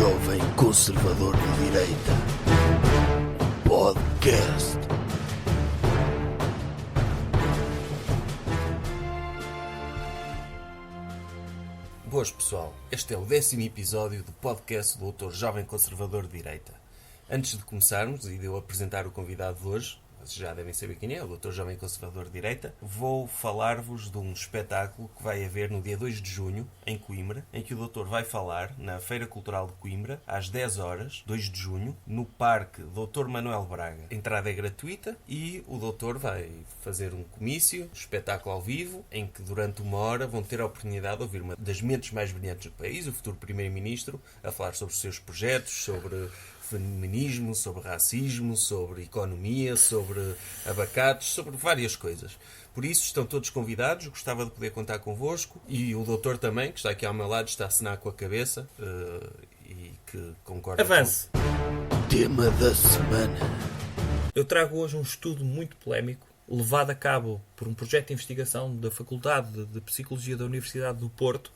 Jovem Conservador de Direita. Podcast. Boas pessoal, este é o 10º episódio do podcast do Dr. Jovem Conservador de Direita. Antes de começarmos e de eu apresentar o convidado de hoje, vocês já devem saber quem é, o Dr. Jovem Conservador de Direita, vou falar-vos de um espetáculo que vai haver no dia 2 de junho, em Coimbra, em que o Dr. vai falar na Feira Cultural de Coimbra, às 10 horas, 2 de junho, no Parque Dr. Manuel Braga. A entrada é gratuita e o Dr. vai fazer um comício, um espetáculo ao vivo, em que durante uma hora vão ter a oportunidade de ouvir uma das mentes mais brilhantes do país, o futuro Primeiro-Ministro, a falar sobre os seus projetos, sobre feminismo, sobre racismo, sobre economia, sobre abacates, sobre várias coisas. Por isso, estão todos convidados, gostava de poder contar convosco, e o doutor também, que está aqui ao meu lado, está a acenar com a cabeça e que concorda. Avance! Tema da semana. Eu trago hoje um estudo muito polémico, levado a cabo por um projeto de investigação da Faculdade de Psicologia da Universidade do Porto,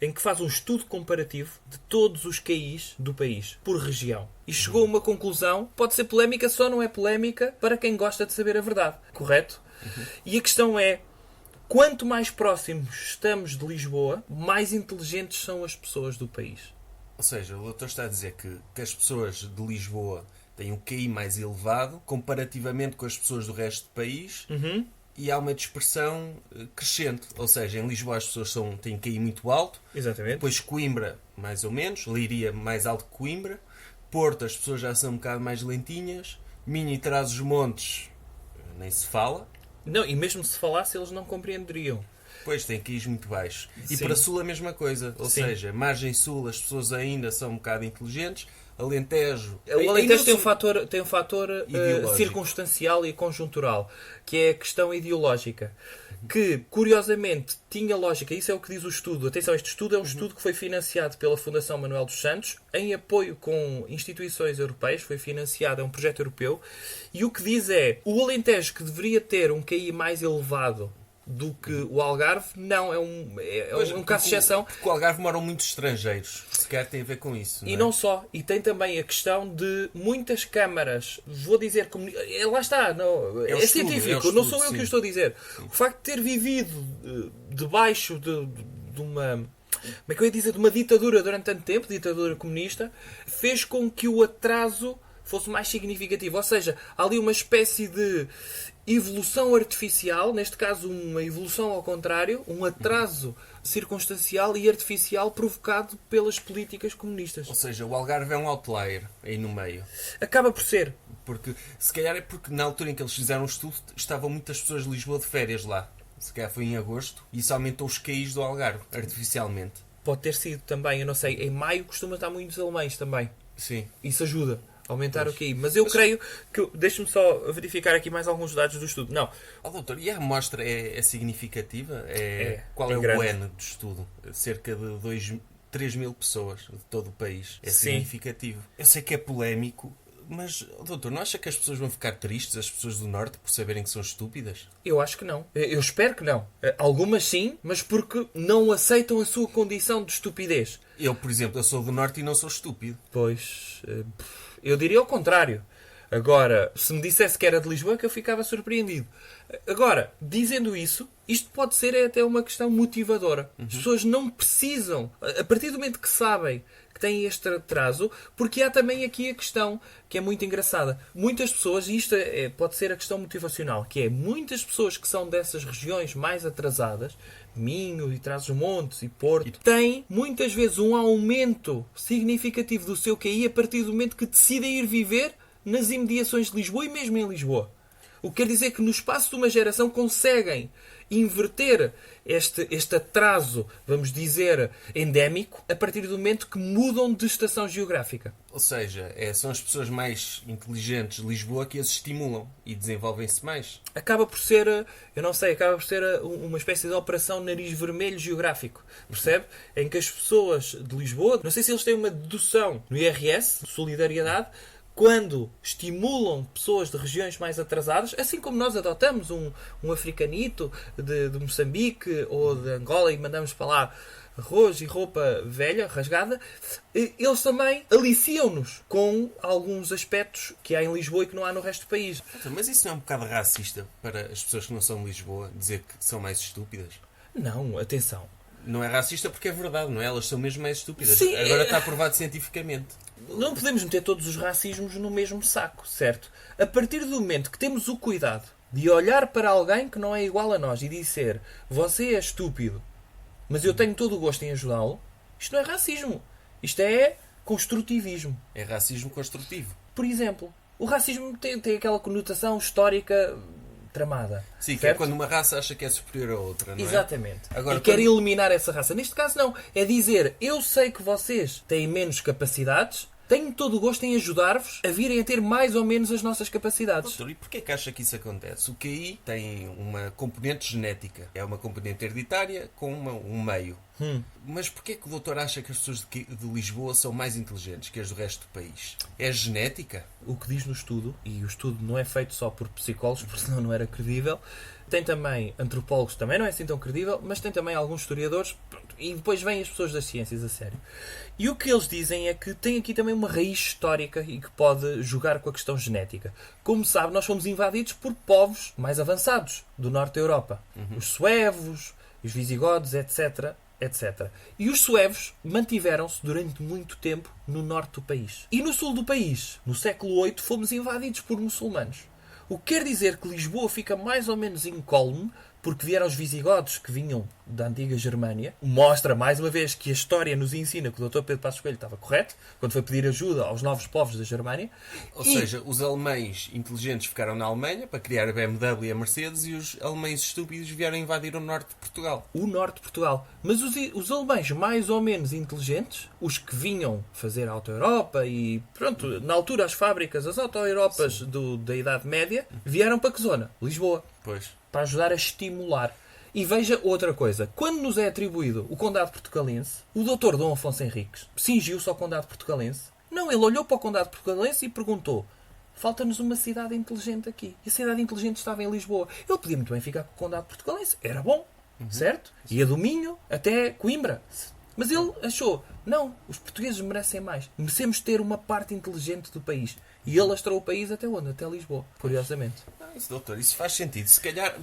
em que faz um estudo comparativo de todos os QIs do país, por região. E chegou a uma conclusão, pode ser polémica, só não é polémica para quem gosta de saber a verdade, correto? E a questão é, quanto mais próximos estamos de Lisboa, mais inteligentes são as pessoas do país. Ou seja, o doutor está a dizer que as pessoas de Lisboa têm um QI mais elevado comparativamente com as pessoas do resto do país. E há uma dispersão crescente. Ou seja, em Lisboa as pessoas têm QI muito alto. Exatamente. Depois Coimbra, mais ou menos. Leiria, mais alto que Coimbra. Porto, as pessoas já são um bocado mais lentinhas. Minho e Trás-os-Montes, nem se fala. Não, e mesmo se falasse, eles não compreenderiam. Pois, tem QIs muito baixos. E Sim. para Sul a mesma coisa. Ou Sim. seja, margem Sul as pessoas ainda são um bocado inteligentes. Alentejo... O Alentejo tem um Sul- fator Ideológico. circunstancial e conjuntural, que é a questão ideológica, que, curiosamente, tinha lógica. Isso é o que diz o estudo. Atenção, este estudo é um estudo que foi financiado pela Fundação Manuel dos Santos, em apoio com instituições europeias, foi financiado, é um projeto europeu, e o que diz é, o Alentejo, que deveria ter um QI mais elevado do que o Algarve, não, é um caso de exceção. Porque o Algarve moram muitos estrangeiros. Se calhar tem a ver com isso. E não é? não só. E tem também a questão de muitas câmaras, vou dizer, lá está, não, É um é estudo, científico, é um não estudo, sou eu sim. que o estou a dizer. O facto de ter vivido debaixo de uma... Como é que eu ia dizer? De uma ditadura durante tanto tempo, ditadura comunista, fez com que o atraso fosse mais significativo. Ou seja, há ali uma espécie de evolução artificial, neste caso uma evolução ao contrário, um atraso circunstancial e artificial provocado pelas políticas comunistas. Ou seja, o Algarve é um outlier aí no meio. Acaba por ser. Porque, se calhar é porque na altura em que eles fizeram o estudo estavam muitas pessoas de Lisboa de férias lá. Se calhar foi em agosto e isso aumentou os QIs do Algarve, artificialmente. Pode ter sido também, eu não sei, em maio costuma estar muitos alemães também. Sim. Isso ajuda a aumentar o QI. Mas eu creio que... Deixe-me só verificar aqui mais alguns dados do estudo. Não. Oh, doutor, e a amostra é significativa? Qual é é o grande. N do estudo? Cerca de 3 mil pessoas de todo o país. É Sim. significativo. Eu sei que é polémico, mas, doutor, não acha que as pessoas vão ficar tristes, as pessoas do Norte, por saberem que são estúpidas? Eu acho que não. Eu espero que não. Algumas sim, mas porque não aceitam a sua condição de estupidez. Eu, por exemplo, eu sou do Norte e não sou estúpido. Pois, eu diria ao contrário. Agora, se me dissesse que era de Lisboa, que eu ficava surpreendido. Agora, dizendo isso, isto pode ser até uma questão motivadora. As pessoas não precisam, a partir do momento que sabem que têm este atraso, porque há também aqui a questão que é muito engraçada. Muitas pessoas, e isto pode ser a questão motivacional, que é muitas pessoas que são dessas regiões mais atrasadas, Minho e Trás-os-Montes e Porto, têm muitas vezes um aumento significativo do seu QI a partir do momento que decidem ir viver nas imediações de Lisboa e mesmo em Lisboa. O que quer dizer que no espaço de uma geração conseguem inverter este atraso, vamos dizer, endémico, a partir do momento que mudam de estação geográfica. Ou seja, são as pessoas mais inteligentes de Lisboa que as estimulam e desenvolvem-se mais. Acaba por ser, eu não sei, acaba por ser uma espécie de operação nariz vermelho geográfico. Percebe? Em que as pessoas de Lisboa, não sei se eles têm uma dedução no IRS, solidariedade, quando estimulam pessoas de regiões mais atrasadas, assim como nós adotamos um africanito de Moçambique ou de Angola e mandamos para lá arroz e roupa velha, rasgada, eles também aliciam-nos com alguns aspectos que há em Lisboa e que não há no resto do país. Mas isso não é um bocado racista para as pessoas que não são de Lisboa dizer que são mais estúpidas? Não, atenção. Não é racista porque é verdade, não é? Elas são mesmo mais estúpidas. Sim, Agora está provado cientificamente. Não podemos meter todos os racismos no mesmo saco, certo? A partir do momento que temos o cuidado de olhar para alguém que não é igual a nós e dizer você é estúpido, mas eu tenho todo o gosto em ajudá-lo, isto não é racismo. Isto é construtivismo. É racismo construtivo. Por exemplo, o racismo tem aquela conotação histórica tramada. Sim, que certo? é quando uma raça acha que é superior a outra, não é? Exatamente. Agora, e quer quando- eliminar essa raça. Neste caso, não. É dizer, eu sei que vocês têm menos capacidades, tenho todo o gosto em ajudar-vos a virem a ter mais ou menos as nossas capacidades. Doutor, e porquê que acha que isso acontece? O QI tem uma componente genética. É uma componente hereditária com um meio. Mas porquê que o doutor acha que as pessoas de Lisboa são mais inteligentes que as do resto do país? É genética? O que diz no estudo, e o estudo não é feito só por psicólogos, porque senão não era credível, tem também antropólogos, também não é assim tão credível, mas tem também alguns historiadores, pronto, e depois vêm as pessoas das ciências a sério. E o que eles dizem é que tem aqui também uma raiz histórica e que pode jogar com a questão genética. Como sabe, nós fomos invadidos por povos mais avançados do norte da Europa. Os suevos, os visigodos, etc. etc. E os suevos mantiveram-se durante muito tempo no norte do país. E no sul do país, no século VIII, fomos invadidos por muçulmanos. O que quer dizer que Lisboa fica mais ou menos incólume, porque vieram os visigodos que vinham da antiga Germânia. Mostra, mais uma vez, que a história nos ensina que o Dr. Pedro Passos Coelho estava correto, quando foi pedir ajuda aos novos povos da Germânia. Ou seja, os alemães inteligentes ficaram na Alemanha para criar a BMW e a Mercedes e os alemães estúpidos vieram invadir o norte de Portugal. O norte de Portugal. Mas os alemães mais ou menos inteligentes, os que vinham fazer a Auto-Europa e, pronto, na altura as fábricas, as Auto-Europas da Idade Média, vieram para que zona? Lisboa. Pois. Para ajudar a estimular. E veja outra coisa. Quando nos é atribuído o Condado Portucalense, o Dr. Dom Afonso Henriques cingiu-se ao Condado Portucalense? Não, ele olhou para o Condado Portucalense e perguntou: falta-nos uma cidade inteligente aqui. E a cidade inteligente estava em Lisboa. Ele podia muito bem ficar com o Condado Portucalense. Era bom, certo? Ia do Minho até Coimbra. Mas ele achou: não, os portugueses merecem mais. Merecemos ter uma parte inteligente do país. E ele astrou o país até onde? Até Lisboa, curiosamente. Isso, doutor, isso faz sentido. Se calhar,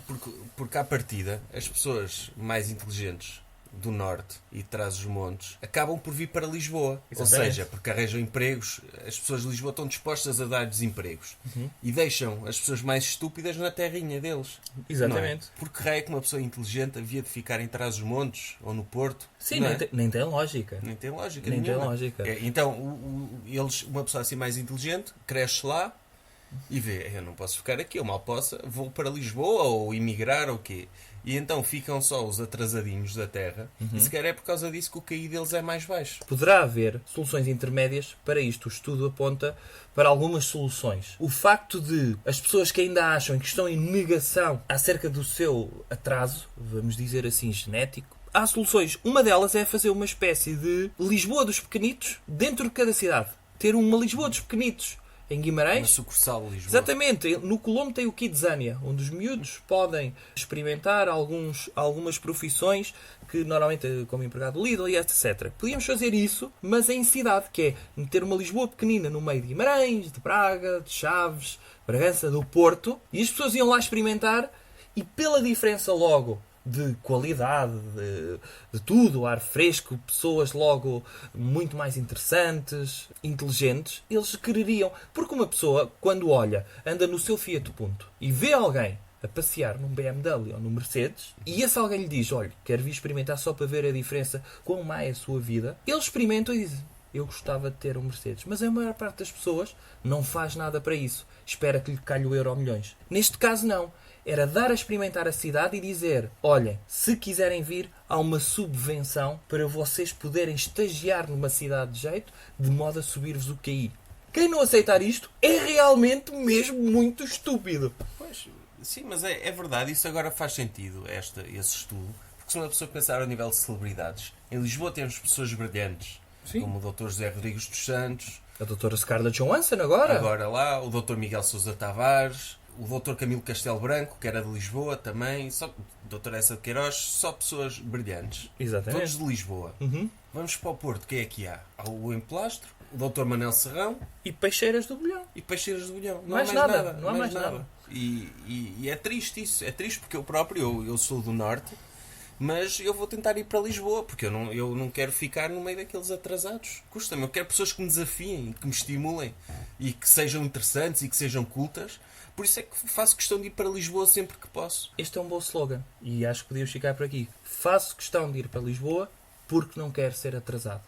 porque à partida, as pessoas mais inteligentes do norte e de Trás-os-Montes acabam por vir para Lisboa. Exatamente. Ou seja, porque arranjam empregos, as pessoas de Lisboa estão dispostas a dar-lhes empregos. E deixam as pessoas mais estúpidas na terrinha deles. Exatamente. Não é? Porque raio que uma pessoa inteligente havia de ficar em Trás-os-Montes ou no Porto. Sim, não é? nem tem lógica. Nem tem lógica Nem tem nenhuma. lógica. É, então, uma pessoa assim mais inteligente cresce lá e vê, eu não posso ficar aqui, eu mal posso, vou para Lisboa ou emigrar ou o quê? E então ficam só os atrasadinhos da terra e se calhar é por causa disso que o QI deles é mais baixo. Poderá haver soluções intermédias para isto. O estudo aponta para algumas soluções. O facto de as pessoas que ainda acham que estão em negação acerca do seu atraso, vamos dizer assim, genético, há soluções. Uma delas é fazer uma espécie de Lisboa dos pequenitos dentro de cada cidade. Ter uma Lisboa dos pequenitos em Uma Guimarães. sucursal de Lisboa. Exatamente. No Colombo tem o Kidzania, onde os miúdos podem experimentar algumas profissões que normalmente como empregado Lidl e etc. Podíamos fazer isso, mas em cidade, que é meter uma Lisboa pequenina no meio de Guimarães, de Braga, de Chaves, Bragança, do Porto, e as pessoas iam lá experimentar e pela diferença logo de qualidade, de tudo, ar fresco, pessoas logo muito mais interessantes, inteligentes, eles quereriam. Porque uma pessoa, quando olha, anda no seu Fiat Punto e vê alguém a passear num BMW ou num Mercedes, e esse alguém lhe diz: olha, quero vir experimentar só para ver a diferença, quão má é a sua vida, eles experimentam e dizem: eu gostava de ter um Mercedes. Mas a maior parte das pessoas não faz nada para isso. Espera que lhe calhe o euro milhões. Neste caso, não. Era dar a experimentar a cidade e dizer: olhem, se quiserem vir, há uma subvenção para vocês poderem estagiar numa cidade de jeito, de modo a subir-vos o QI. Quem não aceitar isto é realmente mesmo muito estúpido. Pois, sim, mas é verdade. Isso agora faz sentido, esse estudo. Porque se uma pessoa pensar ao nível de celebridades, em Lisboa temos pessoas brilhantes, Sim. como o Dr. José Rodrigues dos Santos, A doutora Scarlett Johansson agora. agora lá, o Dr. Miguel Sousa Tavares, o Dr. Camilo Castelo Branco, que era de Lisboa também, só, Dr. Essa de Queiroz, só pessoas brilhantes. Exatamente. Todos de Lisboa. Vamos para o Porto, quem é que há? Há o Emplastro, o Dr. Manel Serrão E Peixeiras do Bolhão. e Peixeiras do Bolhão. Não Mais há mais nada, nada. não há mais nada. E é triste isso. É triste porque eu próprio, eu sou do Norte, mas eu vou tentar ir para Lisboa, porque eu não quero ficar no meio daqueles atrasados. Custa-me. Eu quero pessoas que me desafiem, que me estimulem e que sejam interessantes e que sejam cultas. Por isso é que faço questão de ir para Lisboa sempre que posso. Este é um bom slogan e acho que podíamos ficar por aqui. Faço questão de ir para Lisboa porque não quero ser atrasado.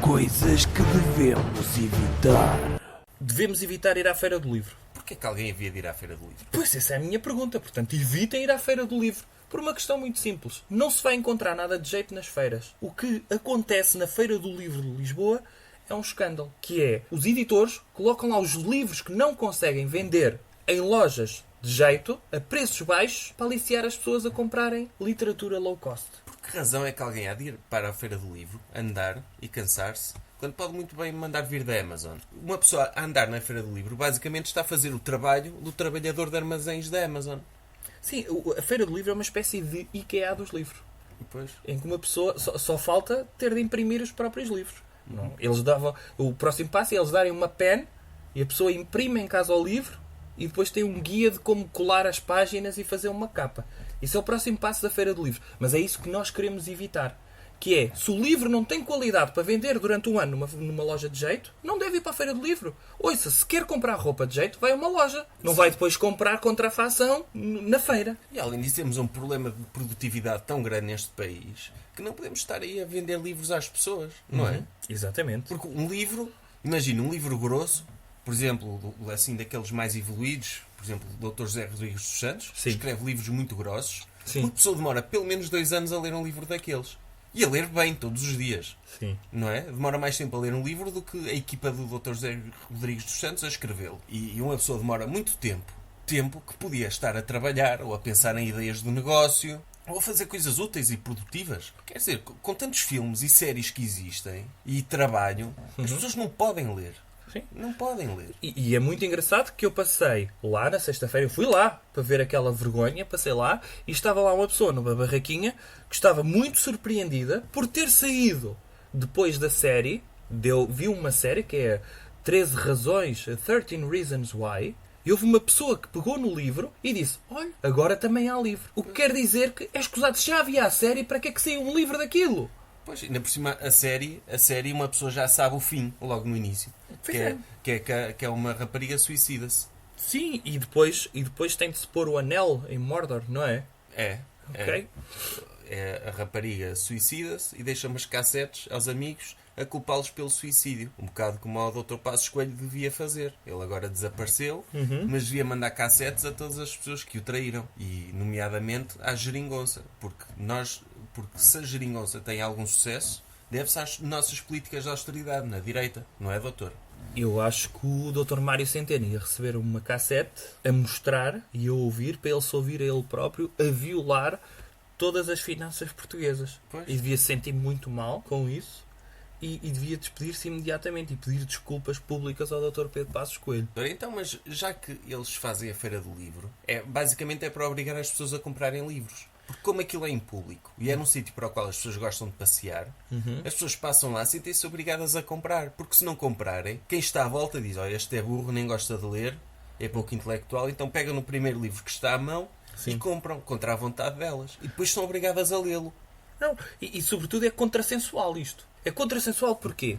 Coisas que devemos evitar. Devemos evitar ir à Feira do Livro. Porquê que alguém havia de ir à Feira do Livro? Pois essa é a minha pergunta. Portanto, evitem ir à Feira do Livro. Por uma questão muito simples. Não se vai encontrar nada de jeito nas feiras. O que acontece na Feira do Livro de Lisboa é um escândalo. Que é, os editores colocam lá os livros que não conseguem vender em lojas de jeito, a preços baixos, para aliciar as pessoas a comprarem literatura low cost. Por que razão é que alguém há de ir para a Feira do Livro, andar e cansar-se, quando pode muito bem mandar vir da Amazon? Uma pessoa a andar na Feira do Livro basicamente está a fazer o trabalho do trabalhador de armazéns da Amazon. Sim, a Feira do Livro é uma espécie de IKEA dos livros. Pois. Em que uma pessoa só falta ter de imprimir os próprios livros. Não. Eles davam, o próximo passo é eles darem uma pen e a pessoa imprime em casa o livro e depois tem um guia de como colar as páginas e fazer uma capa. Isso é o próximo passo da Feira do Livro. Mas é isso que nós queremos evitar. Que é, se o livro não tem qualidade para vender durante um ano numa loja de jeito, não deve ir para a Feira do Livro. Ouça, se quer comprar roupa de jeito, vai a uma loja. Não vai depois comprar contrafação na feira. E além disso temos um problema de produtividade tão grande neste país que não podemos estar aí a vender livros às pessoas, não é? Exatamente. Porque um livro, imagina, um livro grosso, por exemplo, assim daqueles mais evoluídos, por exemplo, o Dr. José Rodrigues dos Santos, Sim. escreve livros muito grossos, Sim. uma pessoa demora pelo menos 2 anos a ler um livro daqueles. E a ler bem, todos os dias. Sim. Não é? Demora mais tempo a ler um livro do que a equipa do Dr. José Rodrigues dos Santos a escrevê-lo. E uma pessoa demora muito tempo que podia estar a trabalhar ou a pensar em ideias do negócio ou a fazer coisas úteis e produtivas. Quer dizer, com tantos filmes e séries que existem e trabalho, as pessoas não podem ler. Sim. Não podem ler. E é muito engraçado que eu passei lá na sexta-feira, eu fui lá para ver aquela vergonha, passei lá e estava lá uma pessoa numa barraquinha que estava muito surpreendida por ter saído depois da série, viu uma série que é 13 razões, 13 Reasons Why, e houve uma pessoa que pegou no livro e disse, olha, agora também há livro. O que quer dizer que é escusado, já havia a série, para que é que saiu um livro daquilo? Pois, ainda por cima, a série uma pessoa já sabe o fim, logo no início. Que é uma rapariga suicida-se. Sim, e depois tem de se pôr o anel em Mordor, não é? É. Ok. A rapariga suicida-se e deixa umas cassetes aos amigos a culpá-los pelo suicídio. Um bocado como o Dr. Passos Coelho devia fazer. Ele agora desapareceu, mas devia mandar cassetes a todas as pessoas que o traíram. E, nomeadamente, à geringonça. Porque se a geringonça tem algum sucesso, deve-se às nossas políticas de austeridade na direita. Não é, doutor? Eu acho que o Dr. Mário Centeno ia receber uma cassete a mostrar e a ouvir, para ele se ouvir a ele próprio, a violar todas as finanças portuguesas. Pois. E devia se sentir muito mal com isso e devia despedir-se imediatamente e pedir desculpas públicas ao Dr. Pedro Passos Coelho. Então, mas já que eles fazem a Feira do Livro, basicamente é para obrigar as pessoas a comprarem livros. Porque como aquilo é em público e é num sítio para o qual as pessoas gostam de passear, as pessoas passam lá sentem-se obrigadas a comprar. Porque se não comprarem, quem está à volta diz, olha, este é burro, nem gosta de ler, é pouco intelectual, então pegam no primeiro livro que está à mão e compram, contra a vontade delas. E depois são obrigadas a lê-lo. Não, e sobretudo é contrassensual isto. É contrassensual porquê?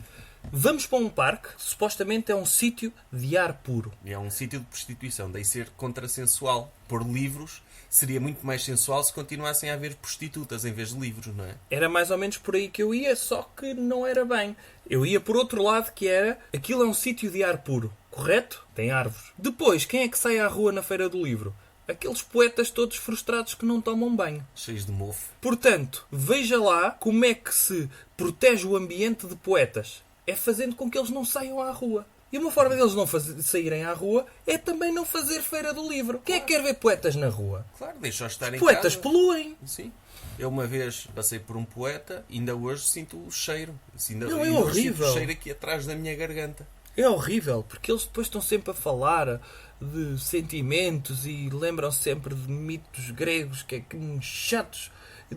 Vamos para um parque que supostamente é um sítio de ar puro. E é um sítio de prostituição, daí ser contrassensual. Por livros seria muito mais sensual se continuassem a haver prostitutas em vez de livros, não é? Era mais ou menos por aí que eu ia, só que não era bem. Eu ia por outro lado, que era, aquilo é um sítio de ar puro, correto? Tem árvores. Depois, quem é que sai à rua na Feira do Livro? Aqueles poetas todos frustrados que não tomam banho. Cheios de mofo. Portanto, veja lá como é que se protege o ambiente de poetas. É fazendo com que eles não saiam à rua. E uma forma deles não saírem à rua é também não fazer Feira do Livro. Quem é que quer ver poetas na rua? Claro, deixa-os estar em Poetas casa. poluem. Sim. Eu uma vez passei por um poeta, ainda hoje sinto o cheiro. Não, é ainda hoje horrível. sinto o cheiro aqui atrás da minha garganta. É horrível, porque eles depois estão sempre a falar de sentimentos e lembram-se sempre de mitos gregos que chatos.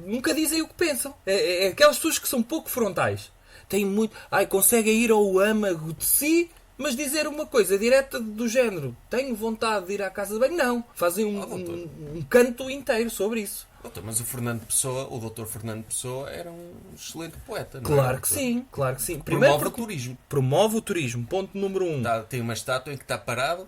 Nunca dizem o que pensam. É aquelas pessoas que são pouco frontais. Têm muito... conseguem ir ao âmago de si, mas dizer uma coisa direta do género. Tenho vontade de ir à casa de banho. Não. Fazem um canto inteiro sobre isso. Mas o Dr. Fernando Pessoa era um excelente poeta, não é? Claro que sim. Promove o turismo. Promove o turismo. Ponto número 1. Tem uma estátua em que está parado.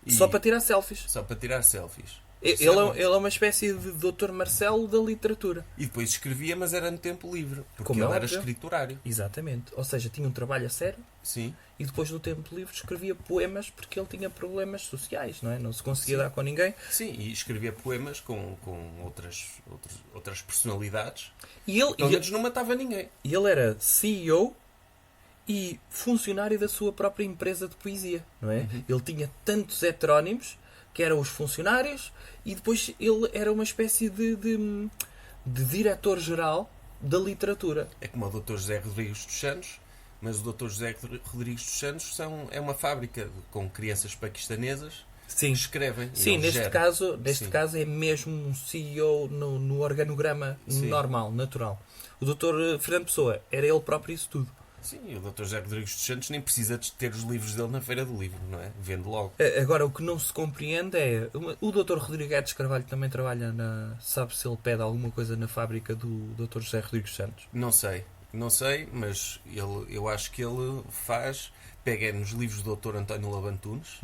Só para tirar selfies. Só para tirar selfies. Ele é uma espécie de Dr. Marcelo da literatura. E depois escrevia, mas era no tempo livre. Porque Como ele era óbvio. escriturário. Exatamente. Ou seja, tinha um trabalho a sério. Sim. E depois do tempo livre escrevia poemas porque ele tinha problemas sociais, não é? Não se conseguia dar com ninguém. Sim, e escrevia poemas com outras personalidades. E ele, Pelo menos não matava ninguém. ele era CEO e funcionário da sua própria empresa de poesia, não é? Ele tinha tantos heterónimos que eram os funcionários e depois ele era uma espécie de diretor-geral da literatura. É como o Dr. José Rodrigues dos Santos, mas o Dr. José Rodrigues dos Santos é uma fábrica com crianças paquistanesas Sim. que escrevem. Sim, neste caso é mesmo um CEO no organograma Sim. normal, natural. O Dr. Fernando Pessoa era ele próprio isso tudo. Sim, e o Dr. José Rodrigues dos Santos nem precisa de ter os livros dele na Feira do Livro, não é? Vende logo. Agora, o que não se compreende é... O Dr. Rodrigues Carvalho também trabalha sabe se ele pede alguma coisa na fábrica do Dr. José Rodrigues Santos? Não sei, mas eu acho que ele pega nos livros do Dr. António Lobantunes,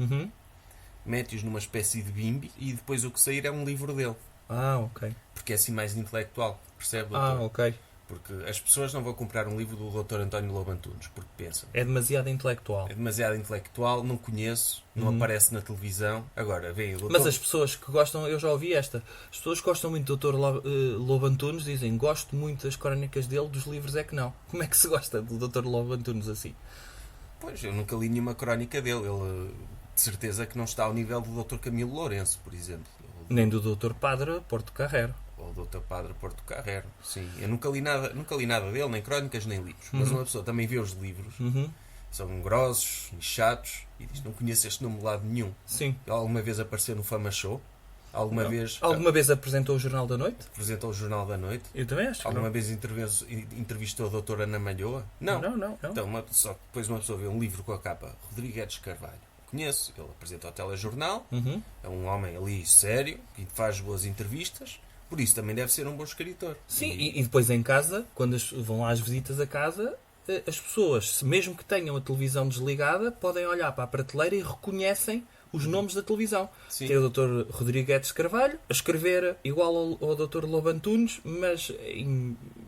mete-os numa espécie de bimbi e depois o que sair é um livro dele. Ok. Porque é assim mais intelectual, percebe, doutor? Ok. Porque as pessoas não vão comprar um livro do Dr. António Lobantunes, porque pensam. É demasiado intelectual. É demasiado intelectual, não conheço, não aparece na televisão. Agora, vem o doutor... Mas as pessoas que gostam, eu já ouvi esta, as pessoas que gostam muito do Dr. Lobantunes dizem, gosto muito das crónicas dele, dos livros é que não. Como é que se gosta do Dr. Lobantunes assim? Pois, eu nunca li nenhuma crónica dele. Ele, de certeza que não está ao nível do Dr. Camilo Lourenço, por exemplo. Nem do Dr. Padre Porto Carrero. Ou do Dr. Padre Porto Carrero. Sim, eu nunca li nada dele, nem crónicas, nem livros. Mas uma pessoa também vê os livros, são grossos e chatos, e diz, não conheço este nome de lado nenhum. Sim. Ele alguma vez apareceu no Fama Show? Alguma vez apresentou o Jornal da Noite? apresentou o Jornal da Noite? Eu também acho que Alguma não. vez entrevistou a doutora Ana Malhoa? Não. Não. Então, só que depois uma pessoa vê um livro com a capa Rodrigues Carvalho. Conheço, ele apresenta ao telejornal, é um homem ali sério, que faz boas entrevistas, por isso também deve ser um bom escritor. Sim, e depois em casa, quando vão lá às visitas a casa, as pessoas, mesmo que tenham a televisão desligada, podem olhar para a prateleira e reconhecem os nomes da televisão. Sim. Tem o Dr. Rodrigues Carvalho a escrever igual ao Dr. Lobantunes, mas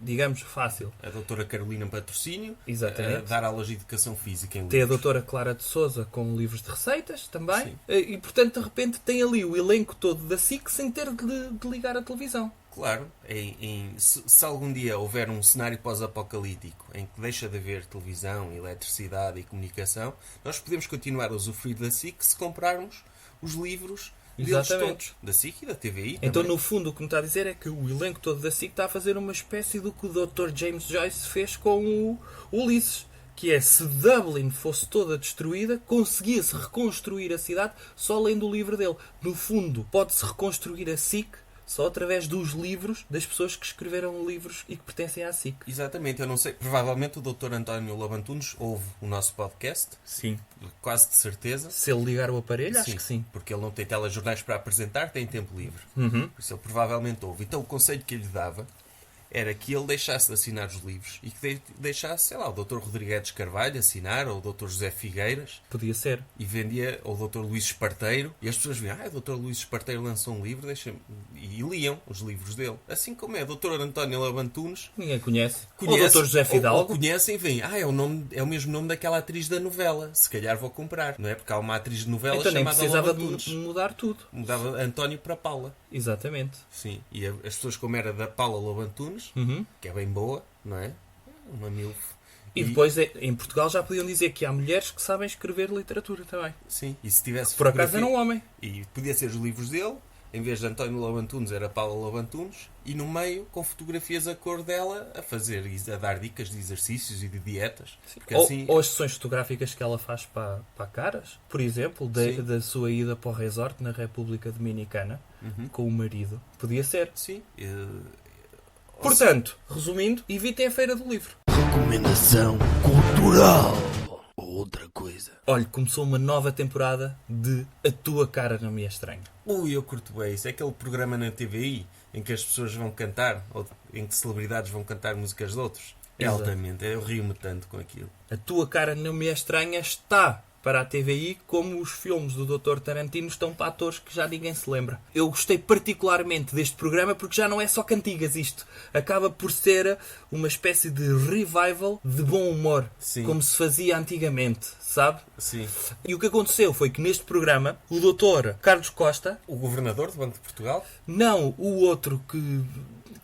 digamos fácil. A doutora Carolina Patrocínio, Exatamente. a dar aulas de educação física em Tem a livros. doutora Clara de Sousa com livros de receitas também. Sim. E portanto de repente tem ali o elenco todo da SIC sem ter de ligar a televisão. Claro, se algum dia houver um cenário pós-apocalíptico em que deixa de haver televisão, eletricidade e comunicação, nós podemos continuar a usufruir da SIC se comprarmos os livros deles Exatamente. todos, da SIC e da TVI Então, também. no fundo, o que me está a dizer é que o elenco todo da SIC está a fazer uma espécie do que o Dr. James Joyce fez com o Ulisses. Que é, se Dublin fosse toda destruída, conseguia-se reconstruir a cidade só lendo o livro dele. No fundo, pode-se reconstruir a SIC só através dos livros das pessoas que escreveram livros e que pertencem à SIC. Exatamente, eu não sei. Provavelmente o Dr. António Lobantunes ouve o nosso podcast, Sim. quase de certeza. Se ele ligar o aparelho, acho que sim. Porque ele não tem telejornais para apresentar, tem tempo livre. Por isso ele provavelmente ouve. Então o conselho que eu lhe dava era que ele deixasse de assinar os livros e que deixasse, sei lá, o Dr. Rodrigues Carvalho assinar, ou o Dr. José Figueiras, Podia ser. e vendia, ou o Dr. Luís Esparteiro, e as pessoas viam, o Dr. Luís Esparteiro lançou um livro, e liam os livros dele. Assim como é o Dr. António Lobantunes. Ninguém conhece. Ou o Dr. José Fidalgo. Ou conhecem e veem, é o mesmo nome daquela atriz da novela, se calhar vou comprar, não é? Porque há uma atriz de novela Então nem chamada precisava Lobantunes. de mudar tudo. Mudava António para Paula. Exatamente. Sim, e as pessoas como era da Paula Lobantunes, que é bem boa, não é? Uma milf. E depois, em Portugal, já podiam dizer que há mulheres que sabem escrever literatura também. Sim, e se tivesse Por acaso era um homem. E podia ser os livros dele, em vez de António Lobo Antunes, era Paula Lobo Antunes, e no meio, com fotografias a cor dela, a dar dicas de exercícios e de dietas. Porque assim... Ou as sessões fotográficas que ela faz para caras, por exemplo, da sua ida para o resort na República Dominicana, com o marido. Podia ser. Sim. Portanto, resumindo, evitem a Feira do Livro. Recomendação cultural. Outra coisa. Olha, começou uma nova temporada de A Tua Cara Não Me É Estranha. Ui, eu curto bem isso. É aquele programa na TVI em que as pessoas vão cantar, ou em que celebridades vão cantar músicas de outros. É Exato. altamente. Eu rio-me tanto com aquilo. A Tua Cara Não Me É Estranha está para a TVI como os filmes do Dr. Tarantino estão para atores que já ninguém se lembra. Eu gostei particularmente deste programa porque já não é só cantigas isto. Acaba por ser uma espécie de revival de bom humor. Sim. Como se fazia antigamente, sabe? Sim. E o que aconteceu foi que neste programa o Dr. Carlos Costa, O governador do Banco de Portugal não o outro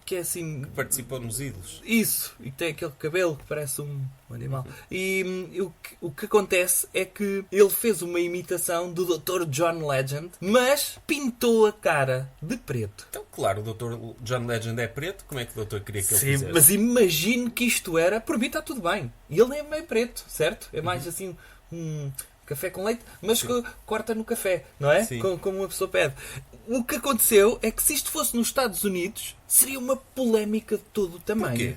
que é assim... participou nos Ídolos. Isso, e tem aquele cabelo que parece um animal. E o que acontece é que ele fez uma imitação do Dr. John Legend, mas pintou a cara de preto. Então, claro, o Dr. John Legend é preto. Como é que o doutor queria que ele Sim, fizesse? mas imagine que isto era... Por mim está tudo bem. E ele é meio preto, certo? É mais assim um café com leite, mas que corta no café, não é? Sim. Como uma pessoa pede. O que aconteceu é que se isto fosse nos Estados Unidos, seria uma polémica de todo o tamanho. Porquê?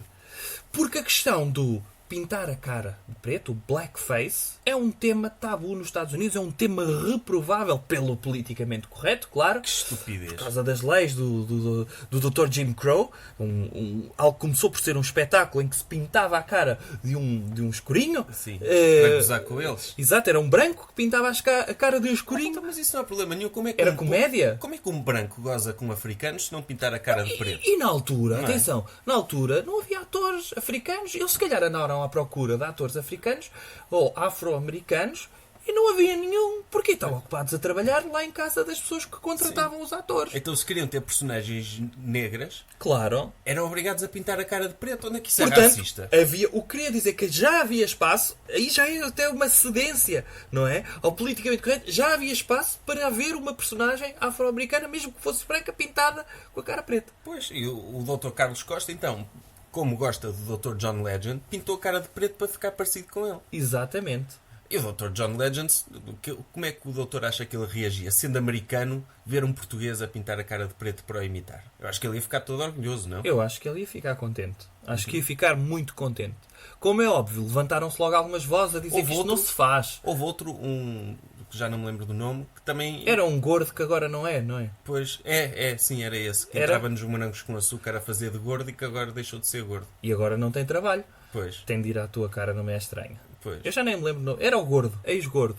Porque a questão do pintar a cara de preto, o blackface, é um tema tabu nos Estados Unidos, é um tema reprovável pelo politicamente correto, claro. Que estupidez. Por causa das leis do Dr. Jim Crow, algo que começou por ser um espetáculo em que se pintava a cara de um escurinho. Sim, Eh, para gozar com eles. Exato, era um branco que pintava a cara de um escurinho. Então, mas isso não há problema nenhum. Como é que Era comédia? Como é que um branco goza com africanos se não pintar a cara de preto? E na altura, Não é? atenção, na altura não havia atores africanos. Eles se calhar andaram à procura de atores africanos ou afro-americanos e não havia nenhum, porque estavam ocupados a trabalhar lá em casa das pessoas que contratavam os atores. Então, se queriam ter personagens negras, Claro. eram obrigados a pintar a cara de preto. Onde é que isso é Portanto, racista? o que queria dizer que já havia espaço, aí já é até uma cedência, não é? Ao politicamente correto, já havia espaço para haver uma personagem afro-americana, mesmo que fosse branca, pintada com a cara preta. Pois, e o Dr. Carlos Costa, então, como gosta do Dr. John Legend, pintou a cara de preto para ficar parecido com ele. Exatamente. E o Dr. John Legend, como é que o doutor acha que ele reagia? Sendo americano, ver um português a pintar a cara de preto para o imitar. Eu acho que ele ia ficar todo orgulhoso, não? Eu acho que ele ia ficar contente. Acho que ia ficar muito contente. Como é óbvio, levantaram-se logo algumas vozes a dizer Houve que isto outro- não se faz. Houve outro, que já não me lembro do nome, que também... Era um gordo que agora não é, não é? Pois, sim, era esse. Que Era? entrava nos morangos com açúcar a fazer de gordo e que agora deixou de ser gordo. E agora não tem trabalho. Pois, Tem de ir à tua cara, não me é estranho. pois. Eu já nem me lembro. Não. Era o gordo, ex-gordo.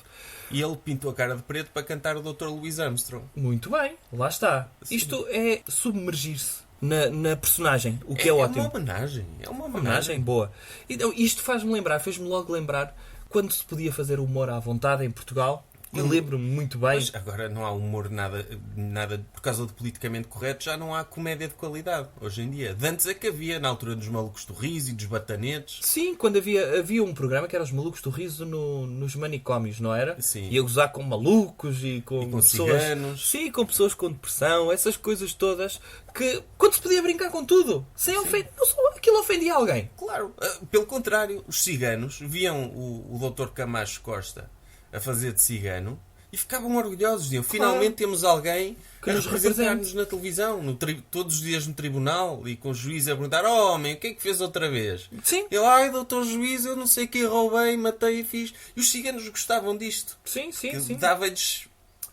E ele pintou a cara de preto para cantar o Dr. Louis Armstrong. Muito bem, lá está. Sim. Isto é submergir-se na personagem, o que é É ótimo. uma homenagem. É uma Homenagem homenagem. boa. Então, isto fez-me logo lembrar quando se podia fazer humor à vontade em Portugal. E lembro-me muito bem. Mas agora não há humor nada, por causa do politicamente correto, já não há comédia de qualidade hoje em dia. De antes é que havia, na altura dos malucos do riso e dos batanetes. Sim, quando havia um programa que era os Malucos do Riso nos manicómios, não era? Sim. Ia gozar com malucos e com E com pessoas. ciganos. Sim, com pessoas com depressão, essas coisas todas que quando se podia brincar com tudo, sem ofender. Não só aquilo ofendia alguém. Claro, pelo contrário, os ciganos viam o Dr. Camacho Costa a fazer de cigano e ficavam orgulhosos. Diziam, finalmente temos alguém Que a nos representar-nos na televisão, todos os dias no tribunal e com o juiz a perguntar: oh, homem, o que é que fez outra vez? Sim. Ele, ai, doutor juiz, eu não sei quem roubei, matei e fiz. E os ciganos gostavam disto. Sim, sim, Que sim. dava-lhes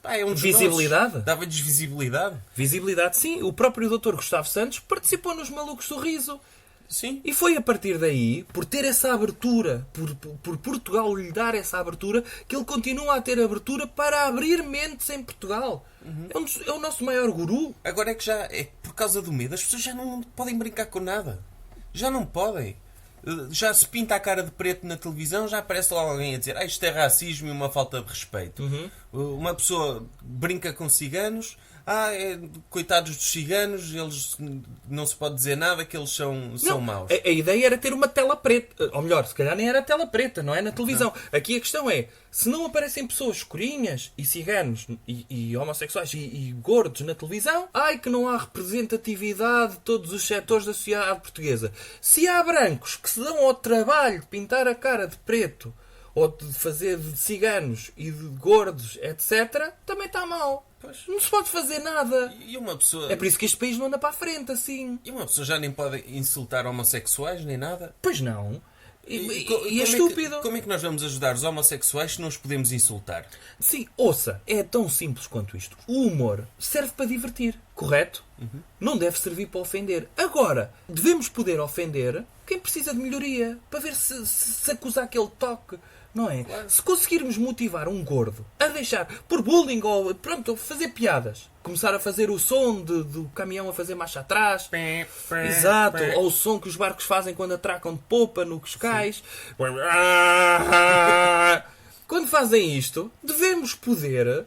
é um dos Visibilidade? nossos. Dava-lhes visibilidade. Visibilidade, sim. O próprio Dr. Gustavo Santos participou nos Malucos do Riso. Sim. E foi a partir daí, por ter essa abertura, por Portugal lhe dar essa abertura, que ele continua a ter abertura para abrir mentes em Portugal. É o nosso maior guru. Agora é que já é por causa do medo, as pessoas já não podem brincar com nada. Já não podem. Já se pinta a cara de preto na televisão, já aparece lá alguém a dizer isto é racismo e uma falta de respeito. Uma pessoa brinca com ciganos, coitados dos ciganos, eles não se pode dizer nada, que eles são maus. A ideia era ter uma tela preta. Ou melhor, se calhar nem era tela preta, não é? Na televisão. Aqui a questão é, se não aparecem pessoas escurinhas e ciganos e homossexuais e gordos na televisão, que não há representatividade de todos os setores da sociedade portuguesa. Se há brancos que se dão ao trabalho de pintar a cara de preto ou de fazer de ciganos e de gordos, etc., também está mal. Pois. Não se pode fazer nada. E uma pessoa... É por isso que este país não anda para a frente, assim. E uma pessoa já nem pode insultar homossexuais, nem nada? Pois não. E como é estúpido. Como é que nós vamos ajudar os homossexuais se não os podemos insultar? Sim, ouça, é tão simples quanto isto. O humor serve para divertir, correto? Não deve servir para ofender. Agora, devemos poder ofender quem precisa de melhoria, para ver se acusar aquele toque. Não é? Claro. Se conseguirmos motivar um gordo a deixar, por bullying ou pronto, fazer piadas, começar a fazer o som do caminhão a fazer marcha atrás, exato, ou o som que os barcos fazem quando atracam de popa no Cascais. Quando fazem isto, devemos poder...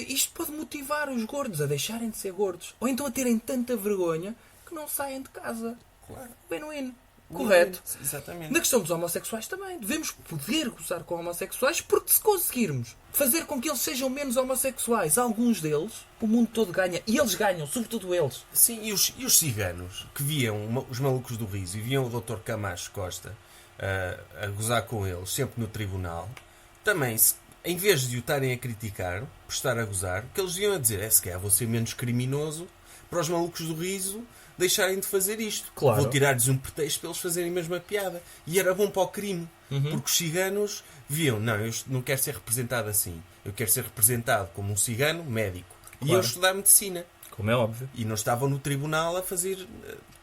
isto pode motivar os gordos a deixarem de ser gordos, ou então a terem tanta vergonha que não saem de casa. Claro. Win-win. Correto. Exatamente. Na questão dos homossexuais também. Devemos poder gozar com homossexuais, porque se conseguirmos fazer com que eles sejam menos homossexuais, alguns deles, o mundo todo ganha. E eles ganham, sobretudo eles. Sim, e os ciganos que viam os malucos do riso e viam o Dr. Camacho Costa a gozar com eles, sempre no tribunal, também, em vez de o estarem a criticar por estar a gozar, o que eles iam a dizer é: se calhar vou ser menos criminoso para os malucos do riso deixarem de fazer isto. Claro. Vou tirar-lhes um pretexto para eles fazerem a mesma piada. E era bom para o crime. Porque os ciganos viam: não, eu não quero ser representado assim. Eu quero ser representado como um cigano médico. Claro. E eu estudar medicina. Como é óbvio. E não estavam no tribunal a fazer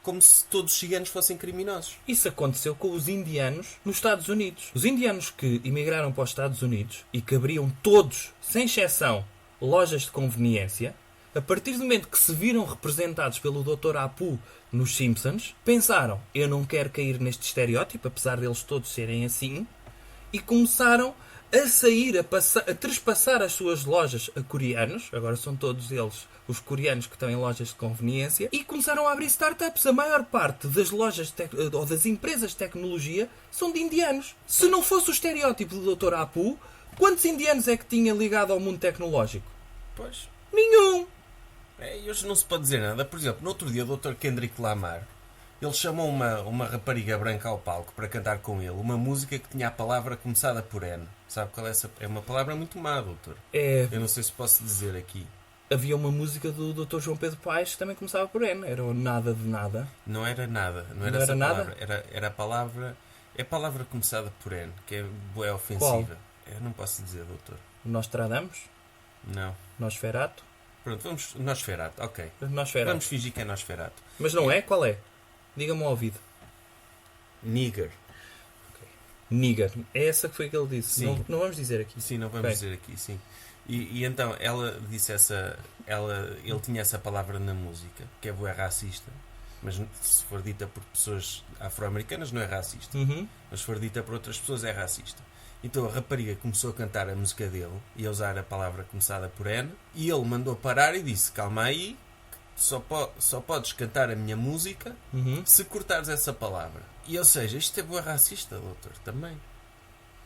como se todos os ciganos fossem criminosos. Isso aconteceu com os indianos nos Estados Unidos. Os indianos que emigraram para os Estados Unidos e que abriam todos, sem exceção, lojas de conveniência, a partir do momento que se viram representados pelo Dr. Apu nos Simpsons, pensaram: eu não quero cair neste estereótipo, apesar deles todos serem assim, e começaram a sair, a trespassar as suas lojas a coreanos, agora são todos eles os coreanos que estão em lojas de conveniência, e começaram a abrir startups. A maior parte das lojas ou das empresas de tecnologia são de indianos. Se não fosse o estereótipo do Dr. Apu, quantos indianos é que tinha ligado ao mundo tecnológico? Pois. Nenhum! E hoje não se pode dizer nada. Por exemplo, no outro dia o Dr. Kendrick Lamar, ele chamou uma rapariga branca ao palco para cantar com ele uma música que tinha a palavra começada por N. Sabe qual é essa? É uma palavra muito má, doutor. Eu não sei se posso dizer aqui. Havia uma música do Dr. João Pedro Paes que também começava por N. Era o nada de nada. Não era nada. Não era essa palavra. Era a palavra... É a palavra começada por N, que é ofensiva. Qual? Eu não posso dizer, doutor. Nostradamus? Não. Nosferato? Pronto, vamos... Nosferato, ok. Nosferato. Vamos fingir que é Nosferato. Mas não é? Qual é? Diga-me ao ouvido. Nigger. Nigger. É essa que foi que ele disse. Sim. Não vamos dizer aqui. Sim, não vamos dizer aqui, sim. E então ela disse ele tinha essa palavra na música, que é bué racista, mas se for dita por pessoas afro-americanas não é racista, mas se for dita por outras pessoas é racista. Então a rapariga começou a cantar a música dele e a usar a palavra começada por N, e ele mandou parar e disse: calma aí, só podes cantar a minha música se cortares essa palavra. E ou seja, isto é bué racista, doutor, também.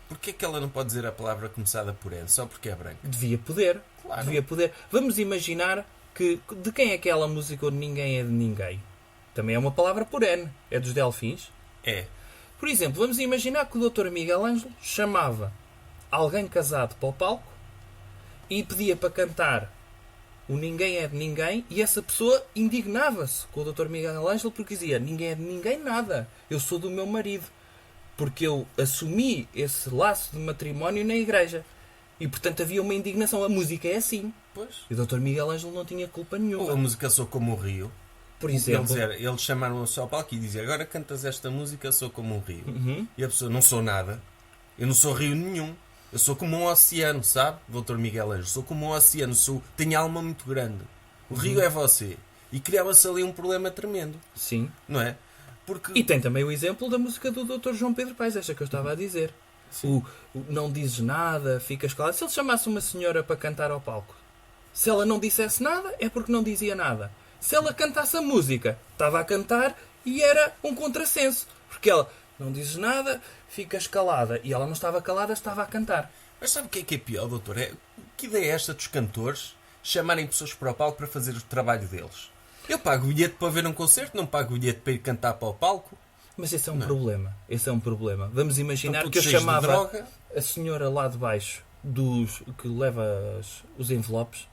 Porquê é que ela não pode dizer a palavra começada por N só porque é branca? Devia poder. Claro. Devia poder. Vamos imaginar que... De quem é aquela música onde ninguém é de ninguém? Também é uma palavra por N. É dos Delfins. É. Por exemplo, vamos imaginar que o Dr. Miguel Ângelo chamava alguém casado para o palco e pedia para cantar o Ninguém é de Ninguém, e essa pessoa indignava-se com o Dr. Miguel Ângelo porque dizia: ninguém é de ninguém nada. Eu sou do meu marido. Porque eu assumi esse laço de matrimónio na igreja. E, portanto, havia uma indignação. A música é assim. Pois. E o Dr. Miguel Ângelo não tinha culpa nenhuma. Ou a música Sou Como um Rio. Por exemplo. Eles chamaram-se ao palco e diziam: agora cantas esta música Sou Como um Rio. E a pessoa: não sou nada. Eu não sou rio nenhum. Eu sou como um oceano, sabe, Dr. Miguel Ângelo? Sou como um oceano. Tenho alma muito grande. O rio é você. E criava-se ali um problema tremendo. Sim. Não é? Porque... E tem também o exemplo da música do Dr. João Pedro Paes, esta que eu estava a dizer. O não dizes nada, ficas calado. Se ele chamasse uma senhora para cantar ao palco, Se ela não dissesse nada, é porque não dizia nada. Se ela cantasse a música, estava a cantar e era um contrassenso. Porque ela não diz nada, ficas calada. E ela não estava calada, estava a cantar. Mas sabe o que é pior, doutor? Que ideia é esta dos cantores chamarem pessoas para o palco para fazer o trabalho deles? Eu pago o bilhete para ver um concerto, não pago o bilhete para ir cantar para o palco. Mas esse é um problema. Esse é um problema. Vamos imaginar Estão que eu todos cheios de chamava droga. a senhora lá de baixo que leva os envelopes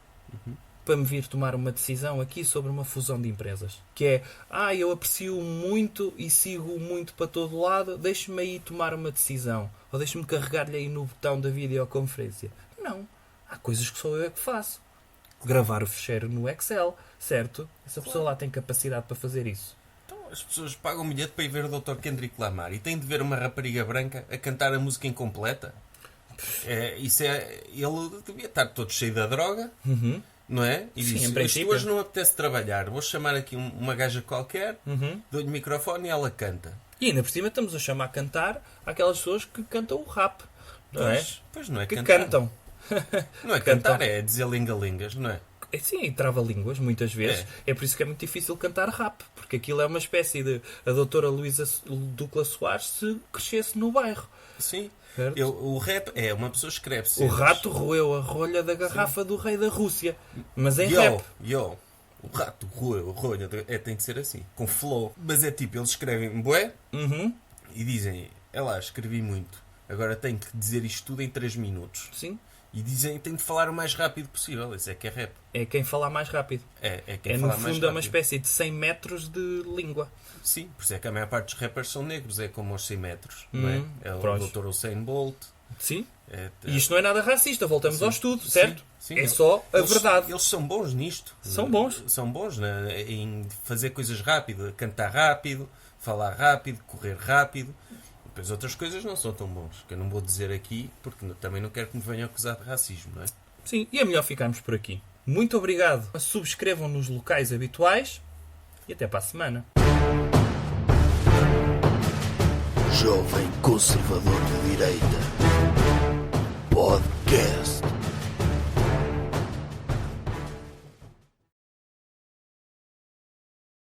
para me vir tomar uma decisão aqui sobre uma fusão de empresas. Que é, eu aprecio muito e sigo muito para todo lado, deixe-me aí tomar uma decisão. Ou deixe-me carregar-lhe aí no botão da videoconferência. Não. Há coisas que só eu é que faço. Gravar o fecheiro no Excel, certo? Essa pessoa lá tem capacidade para fazer isso. Então, as pessoas pagam um bilhete para ir ver o Dr. Kendrick Lamar e têm de ver uma rapariga branca a cantar a música incompleta. Ele devia estar todo cheio da droga, não é? E Sim, disse, em princípio. hoje não apetece trabalhar, vou chamar aqui uma gaja qualquer, dou-lhe o microfone e ela canta. E ainda por cima estamos a chamar a cantar aquelas pessoas que cantam o rap, não é? Pois não é Que cantar. cantam. Não é cantar, é dizer linga-lingas, não é? Sim, e trava-línguas, muitas vezes. É por isso que é muito difícil cantar rap, porque aquilo é uma espécie de a doutora Luísa Ducla Soares se crescesse no bairro. Sim. Certo? O rap é uma pessoa escreve O rato roeu a rolha da garrafa do rei da Rússia, mas em rap. O rato roeu a rolha, tem de ser assim, com flow. Mas é tipo, eles escrevem bué e dizem, escrevi muito, agora tenho que dizer isto tudo em 3 minutos. Sim. E dizem que tem de falar o mais rápido possível. Isso é que é rap. É quem falar mais rápido. É quem No fala mais fundo rápido. é uma espécie de 100 metros de língua. Sim, por isso é que a maior parte dos rappers são negros. É como aos 100 metros. Não é? É o pronto. Dr. Usain Bolt. Sim. É, E isto não é nada racista, voltamos sim, ao estudo, sim, certo? sim. É só a verdade. Eles são bons nisto. São bons. São bons, né? Em fazer coisas rápido, cantar rápido, falar rápido, correr rápido. Depois outras coisas não são tão bons, que eu não vou dizer aqui, porque também não quero que me venham acusar de racismo, não é? Sim, e é melhor ficarmos por aqui. Muito obrigado. Subscrevam nos locais habituais e até para a semana. Jovem Conservador de Direita. Podcast.